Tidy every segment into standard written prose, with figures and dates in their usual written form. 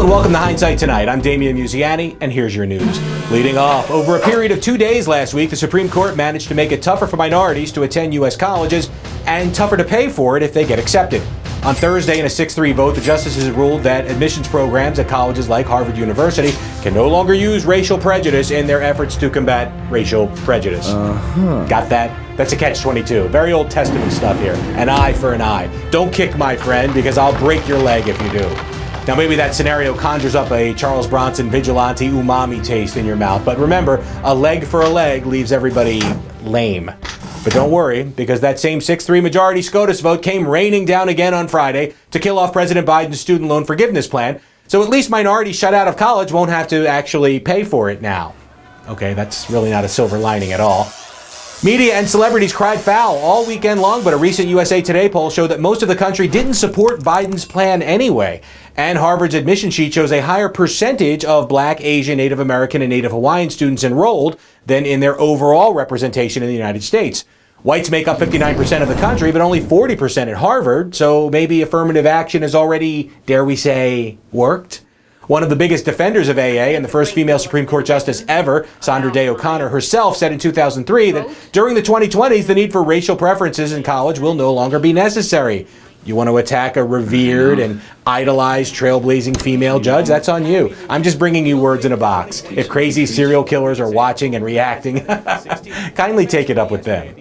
Welcome to Hindsight Tonight. I'm Damian Muziani, and here's your news. Leading off, over a period of 2 days last week, the Supreme Court managed to make it tougher for minorities to attend U.S. colleges and tougher to pay for it if they get accepted. On Thursday, in a 6-3 vote, the justices ruled that admissions programs at colleges like Harvard University can no longer use racial prejudice in their efforts to combat racial prejudice. Got that? That's a catch-22. Very Old Testament stuff here. An eye for an eye. Don't kick my friend, because I'll break your leg if you do. Now, maybe that scenario conjures up a Charles Bronson vigilante umami taste in your mouth, but remember, a leg for a leg leaves everybody lame. But don't worry, because that same 6-3 majority SCOTUS vote came raining down again on Friday to kill off President Biden's student loan forgiveness plan, so at least minorities shut out of college won't have to actually pay for it now. Okay, that's really not a silver lining at all. Media and celebrities cried foul all weekend long, but a recent USA Today poll showed that most of the country didn't support Biden's plan anyway. And Harvard's admission sheet shows a higher percentage of Black, Asian, Native American, and Native Hawaiian students enrolled than in their overall representation in the United States. Whites make up 59% of the country, but only 40% at Harvard, so maybe affirmative action has already, dare we say, worked? One of the biggest defenders of AA and the first female Supreme Court justice ever, Sandra Day O'Connor herself, said in 2003 that during the 2020s, the need for racial preferences in college will no longer be necessary. You want to attack a revered and idolized trailblazing female judge? That's on you. I'm just bringing you words in a box. If crazy serial killers are watching and reacting, kindly take it up with them.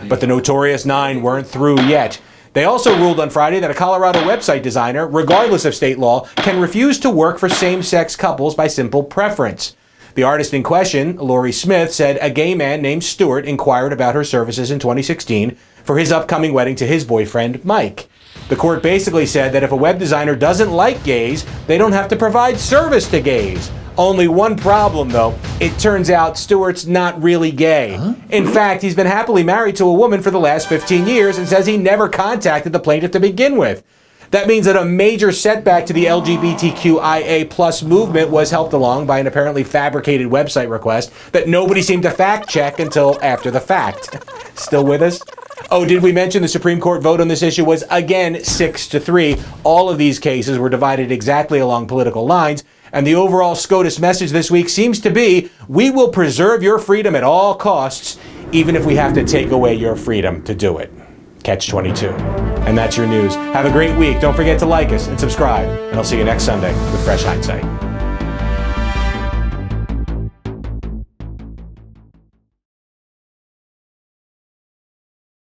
But the notorious 9 weren't through yet. They also ruled on Friday that a Colorado website designer, regardless of state law, can refuse to work for same-sex couples by simple preference. The artist in question, Lori Smith, said a gay man named Stuart inquired about her services in 2016 for his upcoming wedding to his boyfriend, Mike. The court basically said that if a web designer doesn't like gays, they don't have to provide service to gays. Only one problem, though. It turns out Stewart's not really gay. In fact, he's been happily married to a woman for the last 15 years and says he never contacted the plaintiff to begin with. That means that a major setback to the LGBTQIA+ movement was helped along by an apparently fabricated website request that nobody seemed to fact-check until after the fact. Still with us? Oh, did we mention the Supreme Court vote on this issue was again 6-3. All of these cases were divided exactly along political lines. And the overall SCOTUS message this week seems to be, we will preserve your freedom at all costs, even if we have to take away your freedom to do it. Catch-22. And that's your news. Have a great week. Don't forget to like us and subscribe. And I'll see you next Sunday with Fresh Hindsight.